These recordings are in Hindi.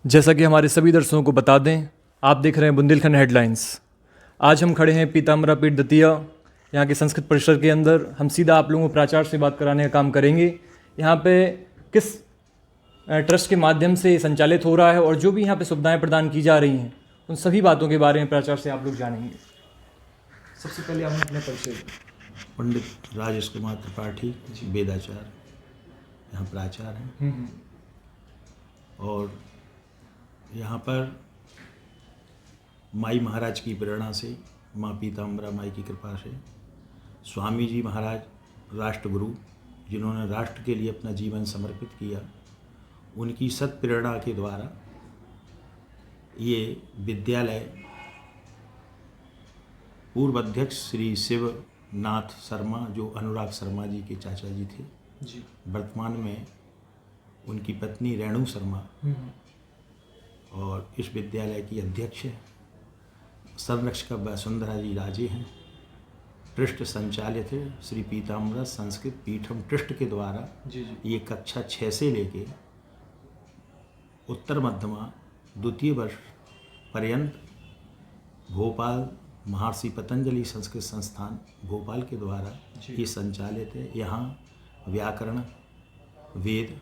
जैसा कि हमारे सभी दर्शकों को बता दें, आप देख रहे हैं बुंदेलखंड हेडलाइंस। आज हम खड़े हैं पीताम्बरा पीठ दतिया यहाँ के संस्कृत परिसर के अंदर। हम सीधा आप लोगों को प्राचार्य से बात कराने का काम करेंगे। यहाँ पे किस ट्रस्ट के माध्यम से संचालित हो रहा है और जो भी यहाँ पे सुविधाएं प्रदान की जा रही हैं, उन सभी बातों के बारे में प्राचार्य से आप लोग जानेंगे। सबसे पहले हम अपने परिचय। पंडित राजेश कुमार त्रिपाठी, वेदाचार्य, यहाँ प्राचार्य हैं। और यहाँ पर माई महाराज की प्रेरणा से, माँ पीताम्बरा माई की कृपा से, स्वामी जी महाराज राष्ट्रगुरु, जिन्होंने राष्ट्र के लिए अपना जीवन समर्पित किया, उनकी सत प्रेरणा के द्वारा ये विद्यालय पूर्व अध्यक्ष श्री शिवनाथ शर्मा, जो अनुराग शर्मा जी के चाचा जी थे, वर्तमान में उनकी पत्नी रेणु शर्मा और इस विद्यालय की अध्यक्ष है। संरक्षक वसुंधरा जी राजे हैं। ट्रस्ट संचालित है श्री पीताम्बरा संस्कृत पीठम ट्रस्ट के द्वारा। ये कक्षा 6 से लेके उत्तर मध्यमा द्वितीय वर्ष पर्यंत भोपाल महर्षि पतंजलि संस्कृत संस्थान भोपाल के द्वारा ये संचालित है। यहाँ व्याकरण, वेद,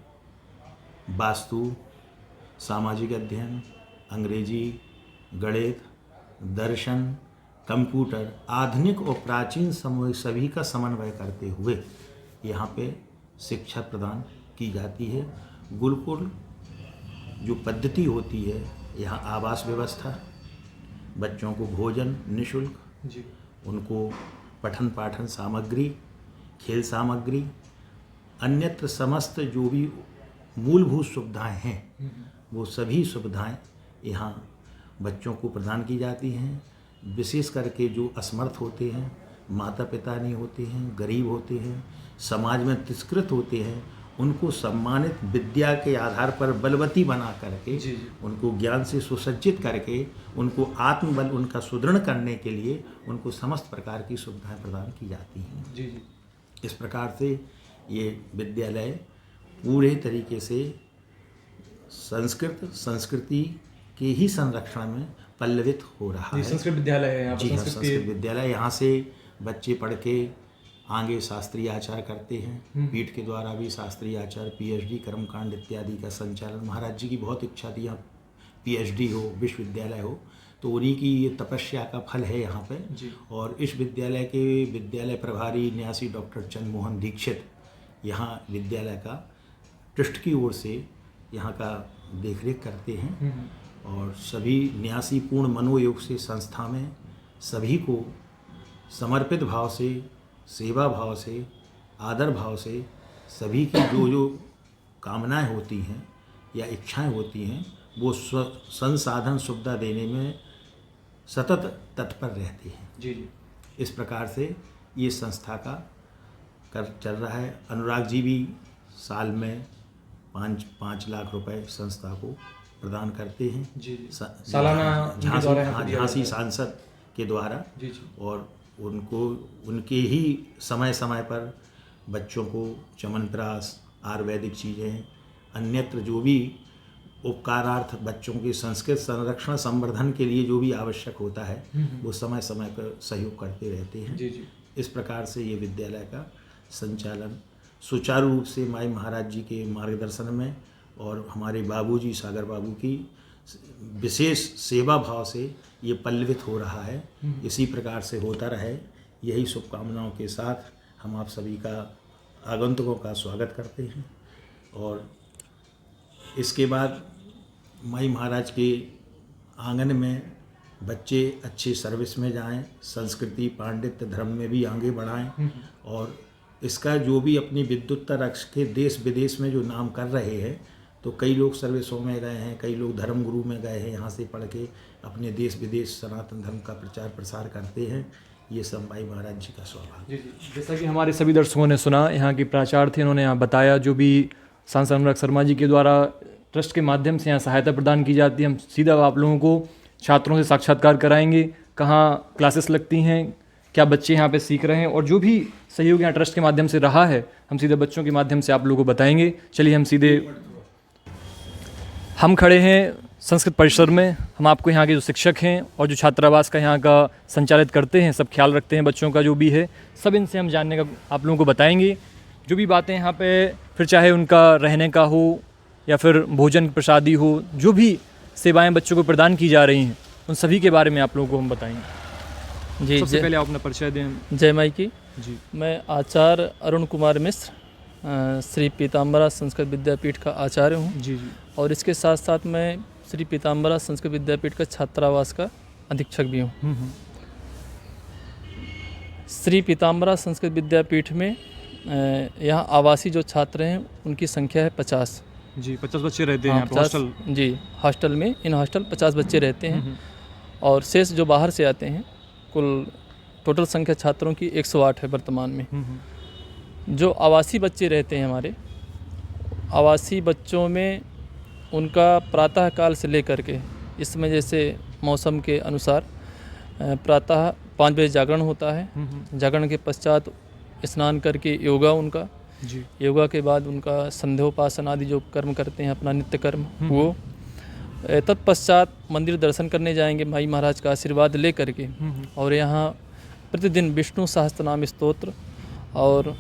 वास्तु, सामाजिक अध्ययन, अंग्रेजी, गणित, दर्शन, कंप्यूटर, आधुनिक और प्राचीन सभी का समन्वय करते हुए यहाँ पे शिक्षा प्रदान की जाती है। गुरुकुल जो पद्धति होती है, यहाँ आवास व्यवस्था, बच्चों को भोजन निःशुल्क, उनको पठन पाठन सामग्री, खेल सामग्री, अन्यत्र समस्त जो भी मूलभूत सुविधाएं हैं, वो सभी सुविधाएं यहाँ बच्चों को प्रदान की जाती हैं। विशेष करके जो असमर्थ होते हैं, माता पिता नहीं होते हैं, गरीब होते हैं, समाज में तिरस्कृत होते हैं, उनको सम्मानित विद्या के आधार पर बलवती बना करके, उनको ज्ञान से सुसज्जित करके, उनको आत्मबल उनका सुदृढ़ करने के लिए उनको समस्त प्रकार की सुविधाएं प्रदान की जाती हैं। इस प्रकार से ये विद्यालय पूरे तरीके से संस्कृति के ही संरक्षण में पल्लवित हो रहा है। संस्कृत विद्यालय है यहाँ पर। जी हाँ, संस्कृत विद्यालय। यहाँ से बच्चे पढ़ के आगे शास्त्रीय आचार करते हैं। पीठ के द्वारा भी शास्त्रीय आचार, पीएचडी, कर्मकांड इत्यादि का संचालन। महाराज जी की बहुत इच्छा थी यहाँ पीएचडी हो, विश्वविद्यालय हो, तो उन्हीं की ये तपस्या का फल है यहाँ पे। और इस विद्यालय के विद्यालय प्रभारी न्यासी डॉक्टर चंद्रमोहन दीक्षित यहाँ विद्यालय का ट्रस्ट की ओर से यहाँ का देखरेख करते हैं। और सभी न्यासी पूर्ण मनोयोग से संस्था में सभी को समर्पित भाव से, सेवा भाव से, आदर भाव से सभी की जो कामनाएं होती हैं या इच्छाएं होती हैं, वो संसाधन सुविधा देने में सतत तत्पर रहते हैं। इस प्रकार से ये संस्था का चल रहा है। अनुराग जी भी साल में 5 लाख रुपए संस्था को प्रदान करते हैं सालाना झांसी सांसद के द्वारा। और उनको उनके ही समय समय पर बच्चों को चमनप्राश, आयुर्वेदिक चीज़ें, अन्यत्र जो भी उपकारार्थ बच्चों के संस्कृत संरक्षण संवर्धन के लिए जो भी आवश्यक होता है, वो समय समय पर सहयोग करते रहते हैं। इस प्रकार से ये विद्यालय का संचालन सुचारू रूप से माई महाराज जी के मार्गदर्शन में और हमारे बाबूजी सागर बाबू की विशेष सेवा भाव से ये पल्लवित हो रहा है। इसी प्रकार से होता रहे, यही शुभकामनाओं के साथ हम आप सभी का आगंतुकों का स्वागत करते हैं। और इसके बाद माई महाराज के आंगन में बच्चे अच्छे सर्विस में जाएं, संस्कृति पांडित्य धर्म में भी आगे बढ़ाएं। और इसका जो भी अपनी विद्वत्ता रख के देश विदेश में जो नाम कर रहे हैं, तो कई लोग सर्विसों में गए हैं, कई लोग धर्म गुरु में गए हैं, यहाँ से पढ़ के अपने देश विदेश सनातन धर्म का प्रचार प्रसार करते हैं। ये सब माई महाराज जी का स्वभाव। जैसा कि हमारे सभी दर्शकों ने सुना, यहाँ के प्राचार्य थे, उन्होंने यहाँ बताया जो भी सांसद अनुराग शर्मा जी के द्वारा ट्रस्ट के माध्यम से यहाँ सहायता प्रदान की जाती है। हम सीधा आप लोगों को छात्रों से साक्षात्कार कराएंगे, कहाँ क्लासेस लगती हैं, क्या बच्चे यहाँ पे सीख रहे हैं, और जो भी सहयोग यहाँ ट्रस्ट के माध्यम से रहा है, हम सीधे बच्चों के माध्यम से आप लोगों को बताएंगे। चलिए हम खड़े हैं संस्कृत परिसर में हम आपको यहाँ के जो शिक्षक हैं और जो छात्रावास का यहाँ का संचालित करते हैं, सब ख्याल रखते हैं बच्चों का जो भी है, सब इनसे हम जानने का आप लोगों को बताएंगे। जो भी बातें यहाँ पे, फिर चाहे उनका रहने का हो या फिर भोजन प्रसादी हो, जो भी सेवाएं बच्चों को प्रदान की जा रही हैं, उन सभी के बारे में आप लोगों को हम बताएंगे। जी, सबसे पहले आप अपना परिचय दें। जय माई की। जी मैं आचार्य अरुण कुमार मिश्र, श्री पीताम्बरा संस्कृत विद्यापीठ का आचार्य हूँ। जी जी और इसके साथ साथ मैं श्री पीताम्बरा संस्कृत विद्यापीठ का छात्रावास का अधीक्षक भी हूँ। श्री पीताम्बरा संस्कृत विद्यापीठ में यहाँ आवासी जो छात्र हैं उनकी संख्या है 50। जी 50 बच्चे रहते हैं यहाँ पे 50 हॉस्टल। जी, हॉस्टल में, इन हॉस्टल 50 बच्चे रहते हैं। और शेष जो बाहर से आते हैं, कुल टोटल संख्या छात्रों की 108 है वर्तमान में। जो आवासी बच्चे रहते हैं हमारे, आवासी बच्चों में उनका प्रातः काल से लेकर के इस समय जैसे मौसम के अनुसार प्रातः 5 बजे जागरण होता है। जागरण के पश्चात स्नान करके योगा उनका, जी योगा के बाद उनका संध्योपासन आदि जो कर्म करते हैं अपना नित्य कर्म, वो तत्पश्चात मंदिर दर्शन करने जाएंगे माई महाराज का आशीर्वाद ले करके। और यहाँ प्रतिदिन विष्णु सहस्त्रनाम स्तोत्र और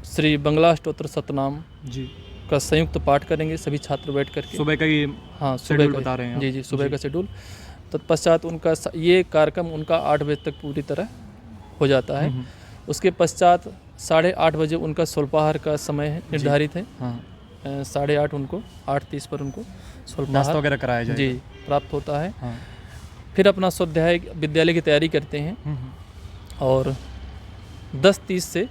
श्री बंगला स्तोत्र सतनाम जी का संयुक्त पाठ करेंगे सभी छात्र बैठ करके। सुबह का ये हाँ, शेड्यूल का बता रहे हैं आप। जी जी, सुबह का शेड्यूल। तत्पश्चात उनका ये कार्यक्रम उनका 8 बजे तक पूरी तरह हो जाता है। उसके पश्चात 8:30 बजे उनका स्वल्पाहार का समय है, निर्धारित है। हाँ 8:30 उनको 8:30 पर उनको नाश्ता स्वल्पाहार वगैरह कराया जाए। जी प्राप्त होता है। हाँ फिर अपना स्वाध्याय विद्यालय की तैयारी करते हैं और 10:30 से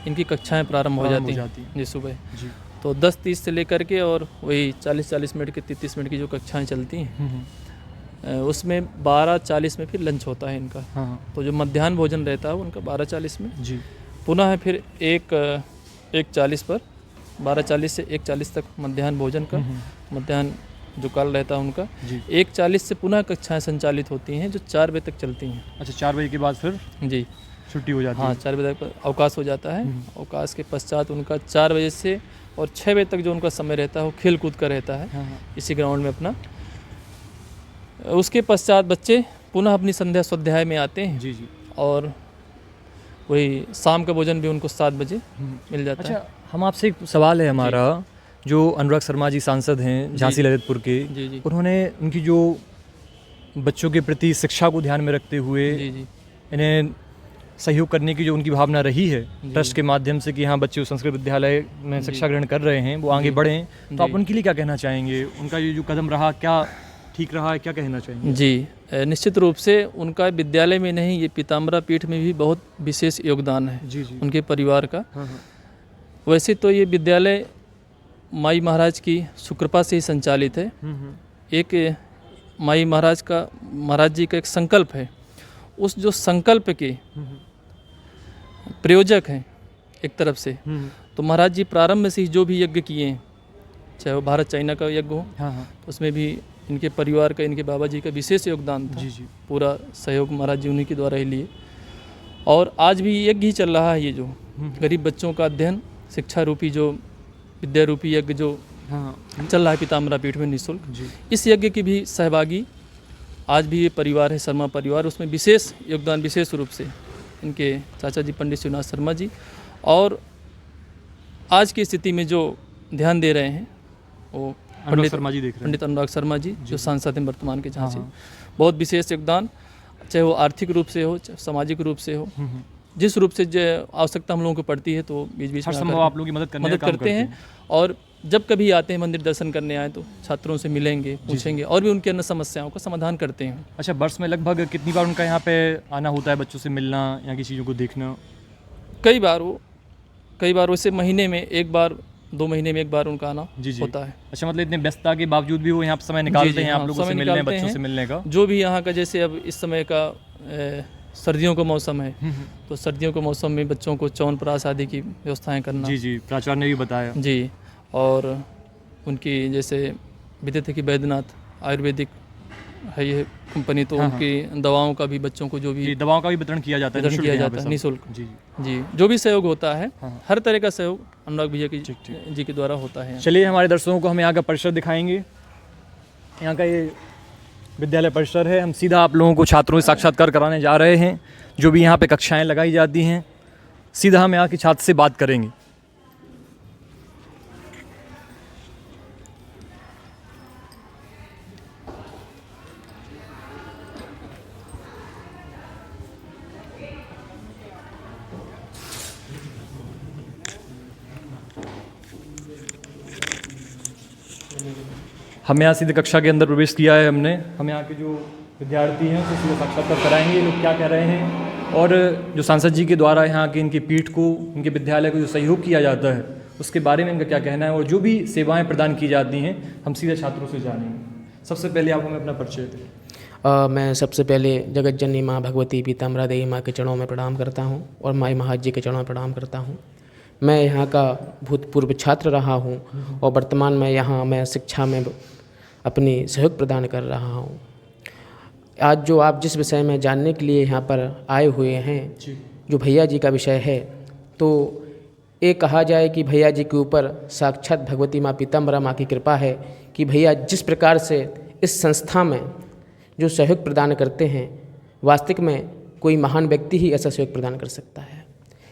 इनकी कक्षाएं प्रारंभ हो जाती हैं जी सुबह। जी तो 10:30 से लेकर के और वही 40-40 मिनट की 33 मिनट की जो कक्षाएं चलती हैं, उसमें 12:40 में फिर लंच होता है इनका। हाँ तो जो मध्याह्न भोजन रहता है उनका 12:40 में। जी पुनः फिर 1:40 पर 12:40 से 1:40 तक मध्याह्न भोजन का, मध्याह्न जो काल रहता है उनका। जी 1:40 से पुनः कक्षाएं संचालित होती हैं जो 4 बजे तक चलती हैं। अच्छा 4 बजे के बाद फिर जी छुट्टी हो जाती हाँ, है। 4 बजे तक अवकाश हो जाता है। अवकाश के पश्चात उनका 4 बजे से और 6 बजे तक जो उनका समय रहता है वो खेल कूद का रहता है हाँ इसी ग्राउंड में अपना। उसके पश्चात बच्चे पुनः अपनी संध्या स्वाध्याय में आते हैं जी जी। और वही शाम का भोजन भी उनको 7 बजे मिल जाता है। अच्छा हम आपसे एक सवाल है हमारा, जो अनुराग शर्मा जी सांसद हैं झांसी ललितपुर के, जी जी उन्होंने उनकी जो बच्चों के प्रति शिक्षा को ध्यान में रखते हुए जी जी इन्हें सहयोग करने की जो उनकी भावना रही है ट्रस्ट के माध्यम से कि हाँ बच्चे संस्कृत विद्यालय में शिक्षा ग्रहण कर रहे हैं, वो आगे बढ़ें, तो आप उनके लिए क्या कहना चाहेंगे? उनका ये जो कदम रहा क्या ठीक रहा है, क्या कहना चाहेंगे? जी, निश्चित रूप से उनका विद्यालय में नहीं, ये पीताम्बरा पीठ में भी बहुत विशेष योगदान है जी जी। उनके परिवार का। हाँ हाँ वैसे तो ये विद्यालय माई महाराज की सुकृपा से ही संचालित है। एक माई महाराज जी का एक संकल्प है, उस जो संकल्प के प्रयोजक हैं एक तरफ से। तो महाराज जी प्रारंभ से ही जो भी यज्ञ किए हैं, चाहे वो भारत चाइना का यज्ञ हो, हाँ हाँ तो उसमें भी इनके परिवार का, इनके बाबा जी का विशेष योगदान था। जी जी। पूरा सहयोग महाराज जी उन्हीं के द्वारा ही लिए। और आज भी यज्ञ ही चल रहा है, ये जो गरीब बच्चों का अध्ययन, शिक्षा रूपी जो विद्या रूपी यज्ञ जो हाँ चल रहा है पीताम्बरा पीठ में निःशुल्क, जी इस यज्ञ की भी सहभागी आज भी ये परिवार है, शर्मा परिवार। उसमें विशेष योगदान, विशेष रूप से इनके चाचा जी पंडित शिवनाथ शर्मा जी, और आज की स्थिति में जो ध्यान दे रहे हैं वो अनुराग शर्मा जी देख रहे हैं। पंडित अनुराग शर्मा जी जो सांसद हैं वर्तमान के झांसी। हाँ। बहुत विशेष योगदान, चाहे वो आर्थिक रूप से हो, चाहे सामाजिक रूप से हो, जिस रूप से जो आवश्यकता हम लोगों को पड़ती है तो बीच बीच हर में संभव आकर आप लोगों की मदद करने का काम करते हैं। और जब कभी आते हैं मंदिर दर्शन करने आए तो छात्रों से मिलेंगे, पूछेंगे और भी उनकी अन्य समस्याओं का समाधान करते हैं। अच्छा वर्ष में लगभग कितनी बार उनका यहाँ पे आना होता है, बच्चों से मिलना, यहाँ की चीज़ों को देखना? कई बार वैसे महीने में एक बार, 2 महीने में एक बार उनका आना जी जी। होता है। अच्छा मतलब इतने व्यस्तता के बावजूद भी वो यहाँ पे समय निकालते हैं हाँ, आप लोगों से समय मिलने, निकालते बच्चों हैं। से मिलने का? जो भी यहाँ का, जैसे अब इस समय का सर्दियों का मौसम है, तो सर्दियों के मौसम में बच्चों को च्यवनप्राश आदि की व्यवस्थाएं करना। जी जी, प्राचार्य ने भी बताया। जी, और उनकी जैसे विदित है कि बैद्यनाथ आयुर्वेदिक है ये कंपनी, तो उनकी दवाओं का भी बच्चों को जो भी जी, दवाओं का भी वितरण किया जाता है, वितरण निःशुल्क किया यहाँ पे जाता है सब। निःशुल्क। जी जी, जो भी सहयोग होता है, हाँ। हर तरह का सहयोग अनुराग भैया ठीक। जी के द्वारा होता है। चलिए हमारे दर्शकों को हम यहाँ का परिसर दिखाएंगे। यहाँ का ये विद्यालय परिसर है। हम सीधा आप लोगों को छात्रों से साक्षात्कार कराने जा रहे हैं। जो भी यहाँ पे कक्षाएं लगाई जाती हैं, सीधा हम यहाँ के छात्र से बात करेंगे। हम यहाँ सीधे कक्षा के अंदर प्रवेश किया है हमने। हम यहाँ के जो विद्यार्थी हैं उससे सीधे साक्षात्कार कराएंगे, ये लोग क्या कह रहे हैं और जो सांसद जी के द्वारा यहाँ के इनकी पीठ को, इनके विद्यालय को जो सहयोग किया जाता है उसके बारे में इनका क्या कहना है और जो भी सेवाएं प्रदान की जाती हैं हम सीधे छात्रों से जानेंगे। सबसे पहले आप हमें अपना परिचय दें। मैं सबसे पहले जगत जननी माँ भगवती पीताम्बरा देवी माँ के चरणों में प्रणाम करता हूँ और माई महाराज जी के चरणों में प्रणाम करता हूँ। मैं यहाँ का भूतपूर्व छात्र रहा हूँ और वर्तमान में यहाँ मैं शिक्षा में अपनी सहयोग प्रदान कर रहा हूँ। आज जो आप जिस विषय में जानने के लिए यहाँ पर आए हुए हैं, जो भैया जी का विषय है, तो ये कहा जाए कि भैया जी के ऊपर साक्षात भगवती माँ पीताम्बरा माँ की कृपा है कि भैया जिस प्रकार से इस संस्था में जो सहयोग प्रदान करते हैं, वास्तविक में कोई महान व्यक्ति ही ऐसा सहयोग प्रदान कर सकता है।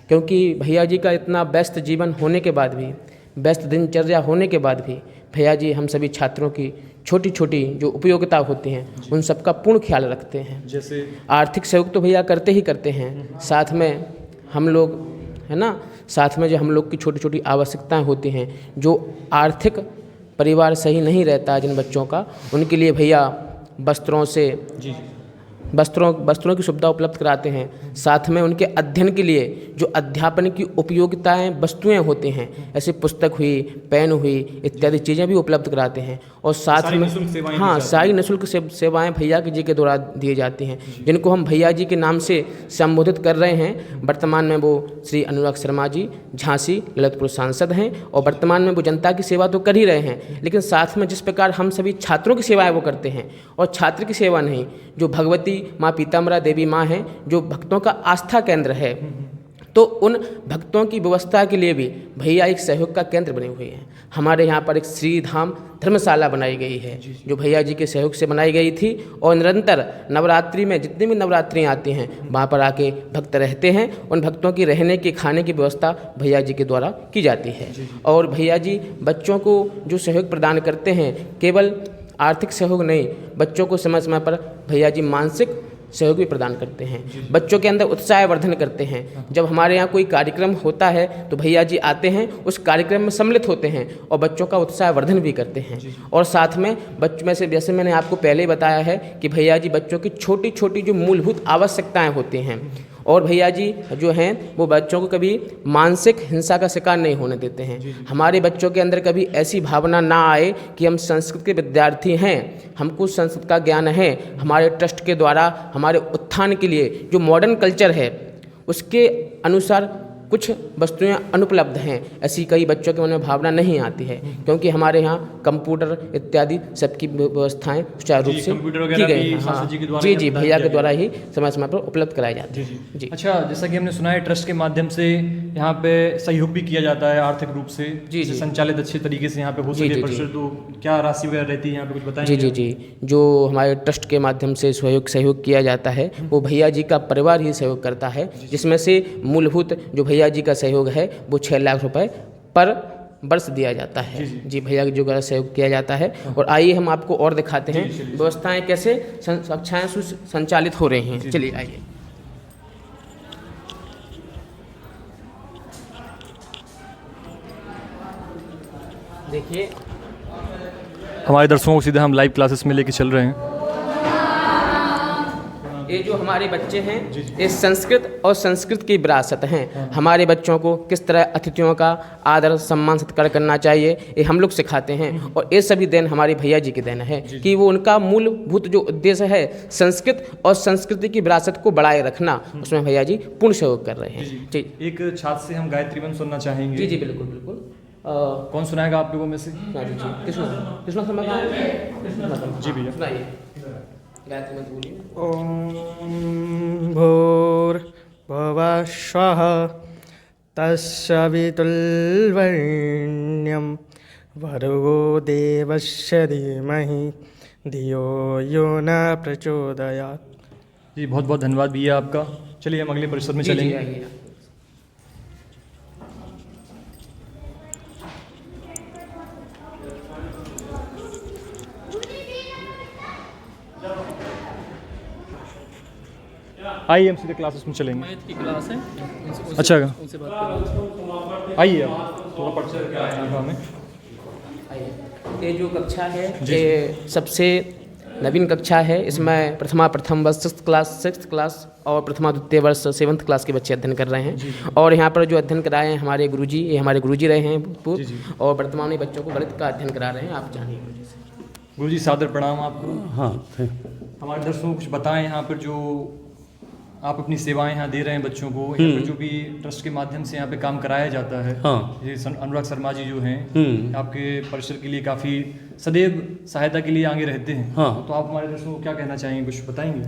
क्योंकि भैया जी का इतना व्यस्त जीवन होने के बाद भी, व्यस्त दिनचर्या होने के बाद भी भैया जी हम सभी छात्रों की छोटी छोटी जो उपयोगिता होती हैं उन सबका पूर्ण ख्याल रखते हैं। जैसे आर्थिक सहयोग तो भैया करते ही करते हैं, साथ में हम लोग है ना, साथ में जो हम लोग की छोटी छोटी आवश्यकताएं होती हैं, जो आर्थिक परिवार सही नहीं रहता जिन बच्चों का, उनके लिए भैया वस्त्रों से वस्त्रों की सुविधा उपलब्ध कराते हैं। साथ में उनके अध्ययन के लिए जो अध्यापन की उपयोगिताएं वस्तुएं होती हैं, ऐसे पुस्तक हुई, पेन हुई इत्यादि चीज़ें भी उपलब्ध कराते हैं। और साथ में सारी निःशुल्क सेवाएं भैया जी के द्वारा दी जाती हैं, जिनको हम भैया जी के नाम से संबोधित कर रहे हैं। वर्तमान में वो श्री अनुराग शर्मा जी झांसी ललितपुर सांसद हैं और वर्तमान में वो जनता की सेवा तो कर ही रहे हैं, लेकिन साथ में जिस प्रकार हम सभी छात्रों की सेवाएं वो करते हैं, और छात्र की सेवा नहीं, जो भगवती माँ पीताम्बरा देवी माँ है, जो भक्तों का आस्था केंद्र है, तो उन भक्तों की व्यवस्था के लिए भी भैया एक सहयोग का केंद्र बने हुए हैं। हमारे यहाँ पर एक श्री धाम धर्मशाला बनाई गई है, जो भैया जी के सहयोग से बनाई गई थी, और निरंतर नवरात्रि में जितनी भी नवरात्रि आती हैं वहाँ पर आके भक्त रहते हैं। उन भक्तों की रहने की, खाने की व्यवस्था भैया जी के द्वारा की जाती है। और भैया जी बच्चों को जो सहयोग प्रदान करते हैं, केवल आर्थिक सहयोग नहीं, बच्चों को समय समय पर भैया जी मानसिक सहयोग भी प्रदान करते हैं, बच्चों के अंदर उत्साह वर्धन करते हैं। जब हमारे यहाँ कोई कार्यक्रम होता है तो भैया जी आते हैं, उस कार्यक्रम में सम्मिलित होते हैं और बच्चों का उत्साह वर्धन भी करते हैं। और साथ में बच्चों में से, जैसे मैंने आपको पहले ही बताया है कि भैया जी बच्चों की छोटी छोटी जो मूलभूत आवश्यकताएं होती हैं, और भैया जी जो हैं वो बच्चों को कभी मानसिक हिंसा का शिकार नहीं होने देते हैं। हमारे बच्चों के अंदर कभी ऐसी भावना ना आए कि हम संस्कृत के विद्यार्थी हैं, हमको संस्कृत का ज्ञान है। हमारे ट्रस्ट के द्वारा हमारे उत्थान के लिए जो मॉडर्न कल्चर है उसके अनुसार कुछ वस्तुएं अनुपलब्ध हैं, ऐसी कई बच्चों के मन में भावना नहीं आती है, क्योंकि हमारे यहाँ कंप्यूटर इत्यादि सबकी व्यवस्थाएं सुचारू रूप से की गई हैं। हाँ जी, भैया के द्वारा ही समय समय पर उपलब्ध कराई जाती है जी। अच्छा, जैसा कि हमने सुना है ट्रस्ट के माध्यम से यहाँ पे सहयोग भी किया जाता है आर्थिक रूप से, जी, संचालित अच्छे तरीके से यहाँ पे हो सके परिसर, तो क्या राशि वगैरह रहती है यहाँ पे, कुछ बताएंगे? जी, जो हमारे ट्रस्ट के माध्यम से सहयोग किया जाता है वो भैया जी का परिवार ही सहयोग करता है, जिसमें से मूलभूत जो भैया जी का सहयोग है वो 6 लाख रुपए पर वर्ष दिया जाता है। जी, भैया जी का सहयोग किया जाता है। और आइए हम आपको और दिखाते हैं व्यवस्थाएं कैसे कक्षाएं संचालित हो रही हैं। चलिए आइए। देखिए, हमारे दर्शकों को सीधे हम लाइव क्लासेस में लेके चल रहे हैं। ये जो हमारे बच्चे हैं ये संस्कृत और संस्कृत की विरासत हैं। हमारे बच्चों को किस तरह अतिथियों का आदर सम्मान सत्कार करना चाहिए ये हम लोग सिखाते हैं, और ये सभी देन हमारे भैया जी की देन है कि वो उनका मूलभूत जो उद्देश्य है संस्कृत और संस्कृति की विरासत को बढ़ाए रखना, उसमें भैया जी पूर्ण सहयोग कर रहे हैं। जी, एक छात्र से हम गायत्री मंत्र सुनना चाहेंगे। जी, बिल्कुल बिल्कुल। कौन सुनाएगा आप लोगों में से? कृष्ण शर्मा जी भैया सुनाइए। ॐ भूर्भुवः स्वः तस्य वितुर्वरेण्यं भर्गो देवस्य धीमहि धियो यो न प्रचोदयात्। जी बहुत बहुत धन्यवाद भैया आपका। चलिए हम अगले परिसर में चलेंगे। आइए। आइए हम सीधे क्लासेस में चलेंगे। मैथ की क्लास है, अच्छा उनसे बात करेंगे। आइए आप थोड़ा परिचय करके आए हैं हमें। ये जो कक्षा है ये सबसे नवीन कक्षा है। इसमें प्रथम वर्ष सिक्स क्लास और प्रथमा द्वितीय वर्ष 7th क्लास के बच्चे अध्ययन कर रहे हैं। और यहाँ पर जो अध्ययन कराए हैं हमारे गुरुजी, ये हमारे गुरुजी रहे हैं पूर्व, और वर्तमान में बच्चों को गणित का अध्ययन करा रहे हैं। आप जानिए गुरुजी से। गुरुजी सादर प्रणाम आपको। हाँ हमारे दर्शकों को कुछ बताएं यहाँ पर जो आप अपनी सेवाएं यहाँ दे रहे हैं बच्चों को, यहाँ पर जो भी ट्रस्ट के माध्यम से यहाँ पे काम कराया जाता है। हाँ। ये अनुराग शर्मा जी जो हैं आपके परिसर के लिए काफ़ी सदैव सहायता के लिए आगे रहते हैं। हाँ। तो आप हमारे दर्शकों को क्या कहना चाहेंगे, कुछ बताएंगे?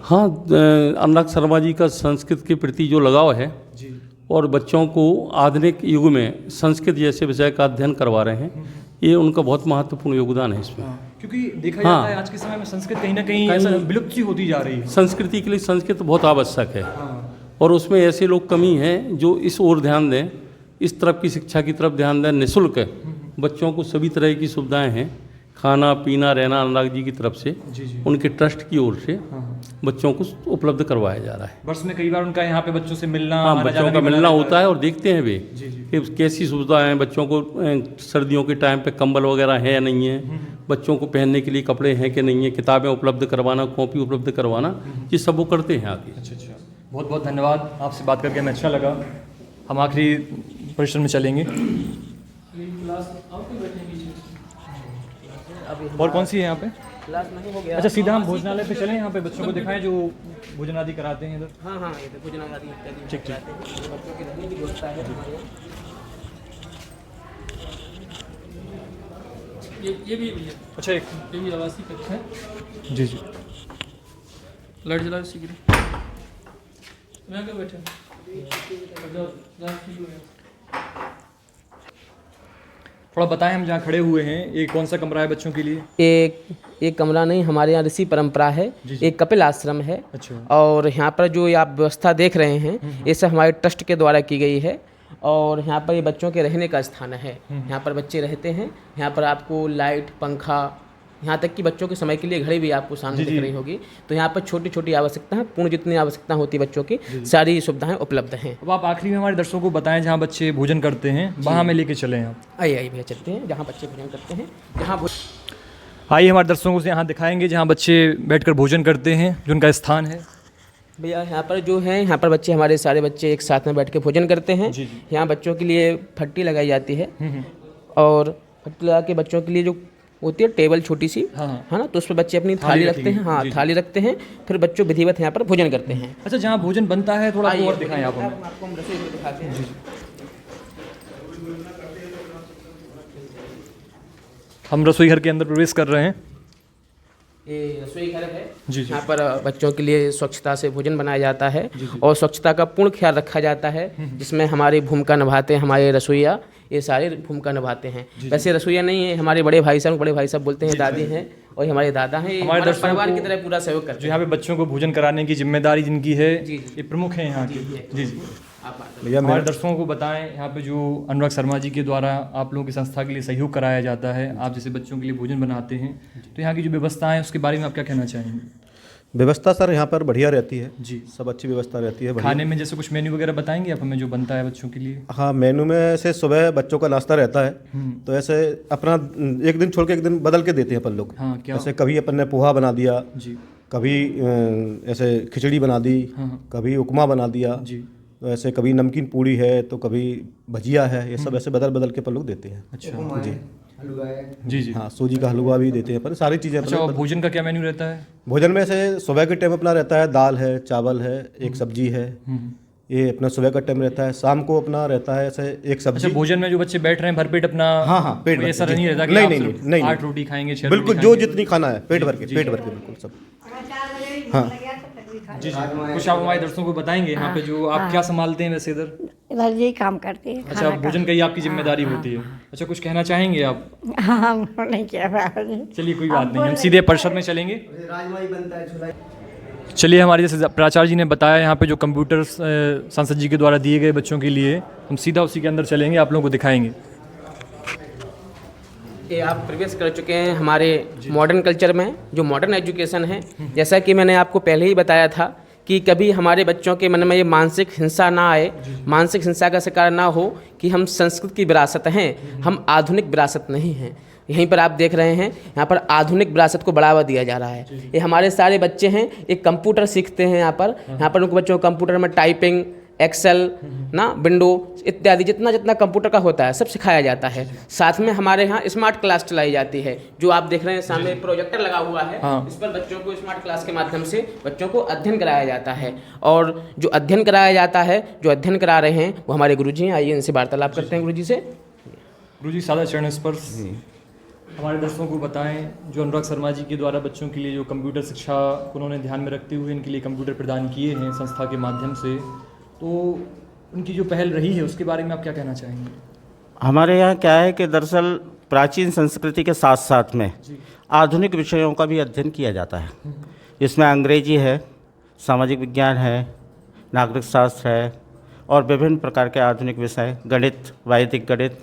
हाँ, अनुराग शर्मा जी का संस्कृत के प्रति जो लगाव है जी और बच्चों को आधुनिक युग में संस्कृत जैसे विषय का अध्ययन करवा रहे हैं, ये उनका बहुत महत्वपूर्ण योगदान है इसमें। क्योंकि देखा हाँ। जाता है आज के समय में संस्कृत कहीं ना कहीं ऐसा विलुप्त सी होती जा रही है। संस्कृति के लिए संस्कृत बहुत आवश्यक है हाँ। और उसमें ऐसे लोग कमी हैं जो इस ओर ध्यान दें, इस तरफ की शिक्षा की तरफ ध्यान दें। निःशुल्क बच्चों को सभी तरह की सुविधाएं हैं, खाना पीना रहना अनुराग जी की तरफ से, उनके ट्रस्ट की ओर से बच्चों को उपलब्ध करवाया जा रहा है। वर्ष में कई बार उनका यहाँ पे बच्चों से मिलना, हाँ, आना बच्चों जाना का भी बना मिलना रहता होता है और देखते हैं वे जी। कि कैसी सुविधाएं हैं बच्चों को। सर्दियों के टाइम पे कंबल वगैरह है या नहीं है, बच्चों को पहनने के लिए कपड़े हैं कि नहीं है, किताबें उपलब्ध करवाना, कॉपी उपलब्ध करवाना, ये सब वो करते हैं आगे। अच्छा, बहुत बहुत धन्यवाद, आपसे बात करके हमें अच्छा लगा। हम आखिरी परिसर में चलेंगे। और कौन सी है यहाँ पे? क्लास नहीं हो गया। अच्छा, सीधा हम भोजनालय पे चलें, यहाँ पे बच्चों को दिखाएं जो भोजन आदि कराते हैं इधर। हाँ हाँ, ये तो भोजन आदि इत्यादि ठीक। कराते हैं। बच्चों की रहने की व्यवस्था है हमारे यहाँ। ये भी है, अच्छा, एक ये भी आवासीय कक्षा है। जी जी। लाइट जलाओ सिगरेट। मैं क्या बैठे थोड़ा बताएं, हम जहाँ खड़े हुए हैं ये कौन सा कमरा है बच्चों के लिए? एक कमरा नहीं, हमारे यहाँ ऋषि परंपरा है, एक कपिल आश्रम है। अच्छा। और यहाँ पर जो ये आप व्यवस्था देख रहे हैं ये सब हमारे ट्रस्ट के द्वारा की गई है। और यहाँ पर ये बच्चों के रहने का स्थान है। यहाँ पर बच्चे रहते हैं। यहाँ पर आपको लाइट, पंखा, यहाँ तक कि बच्चों के समय के लिए घड़ी भी आपको सामने दिख रही होगी। तो यहाँ पर छोटी छोटी आवश्यकताएं, पूर्ण जितनी आवश्यकता होती है बच्चों की, सारी सुविधाएं उपलब्ध हैं। अब आप आखिरी में हमारे दर्शकों को बताएं जहाँ बच्चे भोजन करते हैं, वहाँ में लेके चलें आप। आइए भैया, चलते हैं जहाँ बच्चे भोजन करते हैं। जहाँ आइए हमारे दर्शकों से यहाँ दिखाएंगे जहाँ बच्चे बैठकर भोजन करते हैं, जो उनका स्थान है। भैया यहाँ पर जो है, यहाँ पर बच्चे, हमारे सारे बच्चे एक साथ में बैठ के भोजन करते हैं। यहाँ बच्चों के लिए फट्टी लगाई जाती है और फट्टी लगा के बच्चों के लिए जो होती है टेबल छोटी सी, है ना, तो उस पर बच्चे अपनी थाली रखते हैं। हाँ, थाली रखते हैं, फिर बच्चों विधिवत यहाँ पर भोजन करते हैं। अच्छा, जहाँ भोजन बनता है थोड़ा और दिखाएं आप हमें। आपको हम रसोई घर दिखाते हैं। हम रसोई घर के अंदर प्रवेश कर रहे हैं। ये रसोई घर है। जी। यहाँ पर बच्चों के लिए स्वच्छता से भोजन बनाया जाता है और स्वच्छता का पूर्ण ख्याल रखा जाता है, जिसमें हमारी भूमिका निभाते हैं हमारे रसोइया। ये सारे भूमिका निभाते हैं। वैसे रसोइया नहीं है, हमारे बड़े भाई साहब बोलते हैं, दादी हैं और हमारे दादा हैं। हमारे हमारे दर्शकों परिवार को की तरह पूरा सहयोग करते जो यहाँ पे बच्चों को भोजन कराने की जिम्मेदारी जिनकी है, जी। ये प्रमुख हैं यहाँ के। जी जी। हैं। आप बात भैया हमारे दर्शकों को बताएं यहाँ पे जो अनुराग शर्मा जी के द्वारा आप लोगों की संस्था के लिए सहयोग कराया जाता है, आप जैसे बच्चों के लिए भोजन बनाते हैं, तो यहाँ की जो व्यवस्था है उसके बारे में आप क्या कहना चाहेंगे? व्यवस्था सर यहाँ पर बढ़िया रहती है जी। सब अच्छी व्यवस्था रहती है। बढ़िया। खाने में जैसे कुछ मेन्यू वगैरह बताएंगे आप हमें जो बनता है बच्चों के लिए? हाँ, मेनू में से सुबह बच्चों का नाश्ता रहता है, तो ऐसे अपना एक दिन छोड़ के एक दिन बदल के देते हैं अपन लोग। हाँ, क्या? ऐसे कभी अपन ने पोहा बना दिया जी। कभी ऐसे खिचड़ी बना दी, कभी उपमा बना दिया, तो ऐसे कभी नमकीन पूड़ी है तो कभी भजिया है, ये सब ऐसे बदल बदल के अपन लोग देते हैं। अच्छा जी जी जी। हाँ, सूजी का हलवा भी देते हैं अपन, सारी चीज़ें अच्छा, और भोजन का क्या मेन्यू रहता है? भोजन में से सुबह के टाइम अपना रहता है दाल है, चावल है, एक सब्जी है, ये अपना सुबह का टाइम रहता है। शाम को अपना रहता है ऐसे एक सब्जी। अच्छा, भोजन में जो बच्चे बैठ रहे हैं भरपेट अपना? हाँ हाँ, पेट भर ऐसा के, नहीं रहता कि नहीं आप नहीं सिर्फ नहीं 8 रोटी खाएंगे, 6 बिल्कुल रोटी जो खाएंगे? जितनी खाना है पेट भर के बिल्कुल सब। हाँ जी जी। कुछ आप हमारे दर्शकों को बताएंगे यहाँ पे जो आप क्या संभालते हैं वैसे इधर? उधर यही काम करते हैं। अच्छा, भोजन का ही आपकी जिम्मेदारी होती है। अच्छा, कुछ कहना चाहेंगे आप? हाँ, हम नहीं क्या बात है। चलिए, कोई बात नहीं, हम सीधे परिषद में चलेंगे। चलिए, हमारे जैसे प्राचार्य जी ने बताया यहाँ पे जो कंप्यूटर सांसद जी के द्वारा दिए गए बच्चों के लिए, हम सीधा उसी के अंदर चलेंगे, आप लोगों को दिखाएंगे। ये आप प्रवेश कर चुके हैं हमारे मॉडर्न कल्चर में, जो मॉडर्न एजुकेशन है। जैसा कि मैंने आपको पहले ही बताया था कि कभी हमारे बच्चों के मन में ये मानसिक हिंसा ना आए, मानसिक हिंसा का शिकार ना हो कि हम संस्कृत की विरासत हैं, हम आधुनिक विरासत नहीं हैं। यहीं पर आप देख रहे हैं, यहाँ पर आधुनिक विरासत को बढ़ावा दिया जा रहा है। ये हमारे सारे बच्चे हैं, एक कंप्यूटर सीखते हैं यहाँ पर उनको बच्चों को कंप्यूटर में टाइपिंग, एक्सेल ना, विंडो इत्यादि जितना जितना कंप्यूटर का होता है सब सिखाया जाता है। साथ में हमारे यहाँ स्मार्ट क्लास चलाई जाती है, जो आप देख रहे हैं सामने प्रोजेक्टर लगा हुआ है। इस पर बच्चों को स्मार्ट क्लास के माध्यम से बच्चों को अध्ययन कराया जाता है। और जो अध्ययन कराया जाता है, जो अध्ययन करा रहे हैं वो हमारे गुरुजी हैं। आइए इनसे वार्तालाप करते हैं गुरुजी से। गुरुजी, सादा चरण स्पर्श हमारे दर्शकों को बताएं, जो अनुराग शर्मा जी के द्वारा बच्चों के लिए जो कंप्यूटर शिक्षा को उन्होंने ध्यान में रखते हुए इनके लिए कंप्यूटर प्रदान किए हैं संस्था के माध्यम से, तो उनकी जो पहल रही है उसके बारे में आप क्या कहना चाहेंगे? हमारे यहाँ क्या है कि दरअसल प्राचीन संस्कृति के साथ साथ में आधुनिक विषयों का भी अध्ययन किया जाता है। इसमें अंग्रेजी है, सामाजिक विज्ञान है, नागरिक शास्त्र है और विभिन्न प्रकार के आधुनिक विषय, गणित, वैदिक गणित,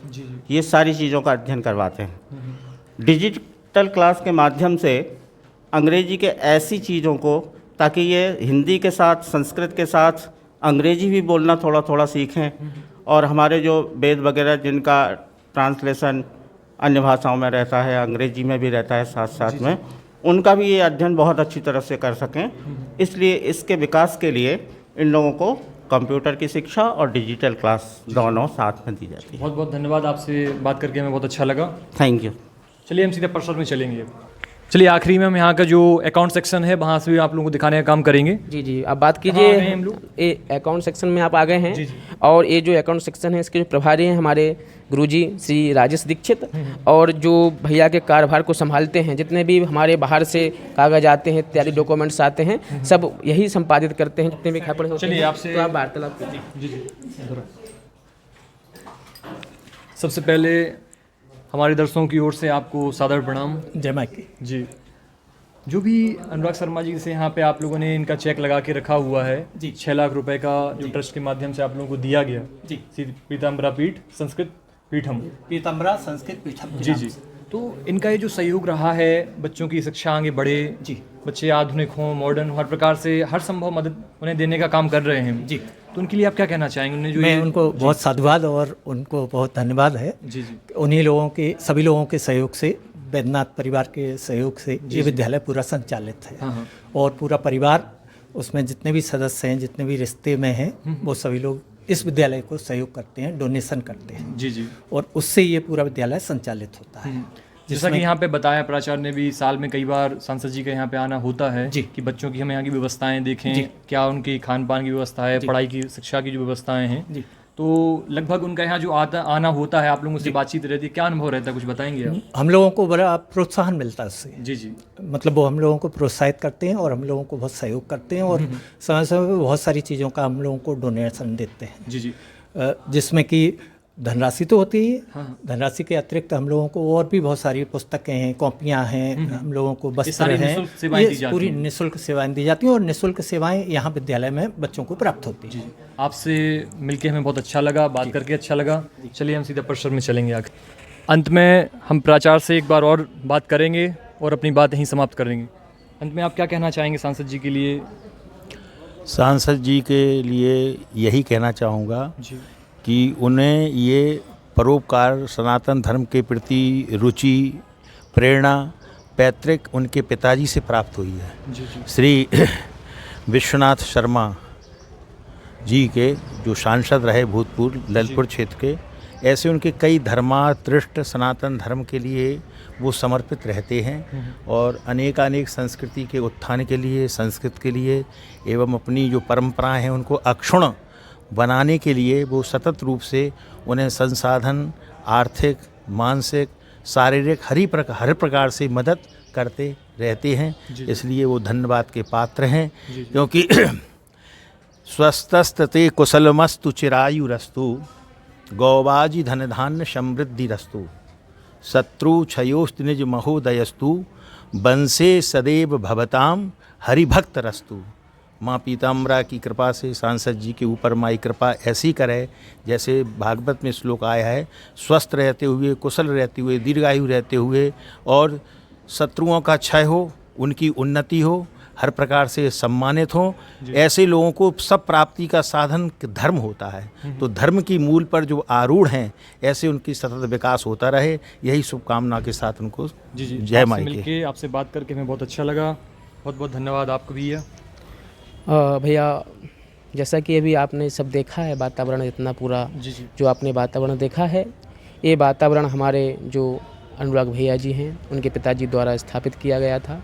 ये सारी चीज़ों का अध्ययन करवाते हैं। डिजिटल क्लास के माध्यम से अंग्रेजी के ऐसी चीज़ों को, ताकि ये हिंदी के साथ, संस्कृत के साथ अंग्रेजी भी बोलना थोड़ा थोड़ा सीखें, और हमारे जो वेद वगैरह जिनका ट्रांसलेशन अन्य भाषाओं में रहता है, अंग्रेजी में भी रहता है साथ साथ में, उनका भी ये अध्ययन बहुत अच्छी तरह से कर सकें। इसलिए इसके विकास के लिए इन लोगों को कंप्यूटर की शिक्षा और डिजिटल क्लास दोनों साथ में दी जाती है। बहुत बहुत धन्यवाद, आपसे बात करके हमें बहुत अच्छा लगा। Thank you. चलिए, हम सीधे परिसर में चलेंगे। चलिए, आखिरी में हम यहाँ का जो अकाउंट सेक्शन है वहाँ से भी आप लोगों को दिखाने का काम करेंगे। जी, आप बात कीजिए। ये अकाउंट सेक्शन में आप आ गए हैं। और ये जो अकाउंट सेक्शन है इसके जो प्रभारी हैं हमारे गुरुजी श्री राजेश दीक्षित, और जो भैया के कार्यभार को संभालते हैं, जितने भी हमारे बाहर से कागज आते हैं, इत्यादि डॉक्यूमेंट्स आते हैं, सब यही संपादित करते हैं जितने भी खबरें होती हैं। चलिए, आपसे तो आप वार्तालाप कीजिए। जी। सबसे पहले हमारे दर्शकों की ओर से आपको सादर प्रणाम। जय माँ की। जी, जो भी अनुराग शर्मा जी से यहाँ पे आप लोगों ने इनका चेक लगा के रखा हुआ है जी, 6 लाख रुपए का जो ट्रस्ट के माध्यम से आप लोगों को दिया गया जी, पीताम्बरा पीठ संस्कृत पीठम, पीताम्बरा संस्कृत पीठम जी, तो इनका ये जो सहयोग रहा है बच्चों की शिक्षा आगे बढ़े जी, बच्चे आधुनिक हों, मॉडर्न, हर प्रकार से हर संभव मदद उन्हें देने का काम कर रहे हैं जी, तो उनके लिए आप क्या कहना चाहेंगे? उन्हें जो मैं उनको बहुत साधुवाद और उनको बहुत धन्यवाद है जी। उन्हीं लोगों के, सभी लोगों के सहयोग से, वैद्यनाथ परिवार के सहयोग से ये विद्यालय पूरा संचालित है। और पूरा परिवार, उसमें जितने भी सदस्य हैं, जितने भी रिश्ते में हैं, वो सभी लोग इस विद्यालय को सहयोग करते हैं, डोनेशन करते हैं जी, और उससे ये पूरा विद्यालय संचालित होता है। जैसा कि यहाँ पे बताया प्राचार्य ने भी, साल में कई बार सांसद जी का यहाँ पे आना होता है जी, कि बच्चों की हम यहाँ की व्यवस्थाएं देखें, क्या उनकी खान पान की व्यवस्था है, पढ़ाई की, शिक्षा की जो व्यवस्थाएं हैं जी, तो लगभग उनका यहाँ जो आना होता है, आप लोगों से बातचीत रहती है, क्या अनुभव रहता है, कुछ बताएंगे आप? हम लोगों को बड़ा प्रोत्साहन मिलता है उससे जी, मतलब वो हम लोगों को प्रोत्साहित करते हैं और हम लोगों को बहुत सहयोग करते हैं, और समय समय पर बहुत सारी चीज़ों का हम लोगों को डोनेशन देते हैं जी, जिसमें कि धनराशि तो होती है, धनराशि के अतिरिक्त हम लोगों को और भी बहुत सारी पुस्तकें हैं, कॉपियाँ हैं, हम लोगों को वस्त्र हैं, ये पूरी निःशुल्क सेवाएं दी जाती हैं, और निःशुल्क सेवाएं यहाँ विद्यालय में बच्चों को प्राप्त होती हैं। आपसे मिलके हमें बहुत अच्छा लगा, बात करके अच्छा लगा। चलिए, हम सीधा परिसर में चलेंगे। आगे अंत में हम प्राचार्य से एक बार और बात करेंगे और अपनी बात यहीं समाप्त करेंगे। अंत में आप क्या कहना चाहेंगे सांसद जी के लिए? सांसद जी के लिए यही कहना चाहूँगा कि उन्हें ये परोपकार, सनातन धर्म के प्रति रुचि, प्रेरणा पैतृक उनके पिताजी से प्राप्त हुई है। श्री विश्वनाथ शर्मा जी के जो सांसद रहे भूतपूर्व ललितपुर क्षेत्र के, ऐसे उनके कई धर्मातृष्ट सनातन धर्म के लिए वो समर्पित रहते हैं, और अनेकानेक संस्कृति के उत्थान के लिए, संस्कृत के लिए एवं अपनी जो परंपराएं हैं उनको अक्षुण्ण बनाने के लिए वो सतत रूप से उन्हें संसाधन, आर्थिक, मानसिक, शारीरिक हर प्रकार से मदद करते रहते हैं। इसलिए वो धन्यवाद के पात्र हैं, क्योंकि स्वस्तस्ते कुशलमस्तु चिरायुरस्तु गौबाजी धन धान्य समृद्धिरस्तु शत्रु क्षयोस्त निज महोदयस्तु वंशे सदैव भवताम हरिभक्त रस्तु। माँ पीताम्बरा की कृपा से सांसद जी के ऊपर माई कृपा ऐसी करे जैसे भागवत में श्लोक आया है, स्वस्थ रहते हुए, कुशल रहते हुए, दीर्घायु रहते हुए और शत्रुओं का क्षय हो, उनकी उन्नति हो, हर प्रकार से सम्मानित हों। ऐसे लोगों को सब प्राप्ति का साधन धर्म होता है, तो धर्म की मूल पर जो आरूढ़ हैं ऐसे उनकी सतत विकास होता रहे, यही शुभकामना के साथ उनको जय माई के। आपसे बात करके हमें बहुत अच्छा लगा, बहुत बहुत धन्यवाद आपको भी। भैया जैसा कि अभी आपने सब देखा है वातावरण इतना पूरा जो आपने वातावरण देखा है, ये वातावरण हमारे जो अनुराग भैया जी हैं उनके पिताजी द्वारा स्थापित किया गया था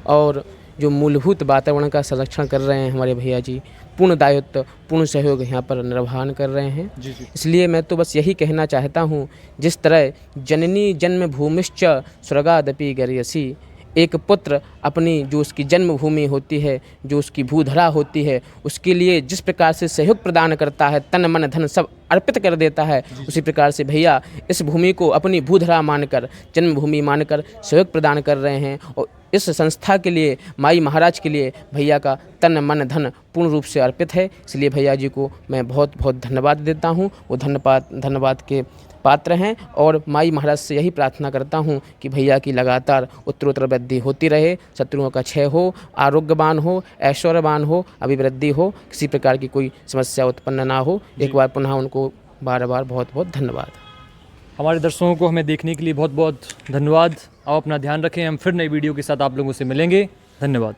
और जो मूलभूत वातावरण का संरक्षण कर रहे हैं हमारे भैया जी, पूर्ण दायित्व पूर्ण सहयोग यहाँ पर निर्वहन कर रहे हैं। इसलिए मैं तो बस यही कहना चाहता हूँ, जिस तरह जननी जन्मभूमिश्च स्वर्गादपि गर्यसी, एक पुत्र अपनी जो उसकी जन्मभूमि होती है, जो उसकी भूधरा होती है, उसके लिए जिस प्रकार से सहयोग प्रदान करता है, तन मन धन सब अर्पित कर देता है, उसी प्रकार से भैया इस भूमि को अपनी भूधरा मानकर, जन्मभूमि मानकर सहयोग प्रदान कर रहे हैं और इस संस्था के लिए, माई महाराज के लिए भैया का तन मन धन पूर्ण रूप से अर्पित है। इसलिए भैया जी को मैं बहुत बहुत धन्यवाद देता हूँ, वो धन्यवाद के पात्र हैं और माई महाराज से यही प्रार्थना करता हूँ कि भैया की लगातार उत्तरोत्तर वृद्धि होती रहे, शत्रुओं का क्षय हो, आरोग्यवान हो, ऐश्वर्यवान हो, अभिवृद्धि हो, किसी प्रकार की कोई समस्या उत्पन्न ना हो। एक बार पुनः उनको बार बार बहुत बहुत धन्यवाद। हमारे दर्शकों को हमें देखने के लिए बहुत बहुत धन्यवाद। आप अपना ध्यान रखें, हम फिर नई वीडियो के साथ आप लोगों से मिलेंगे। धन्यवाद।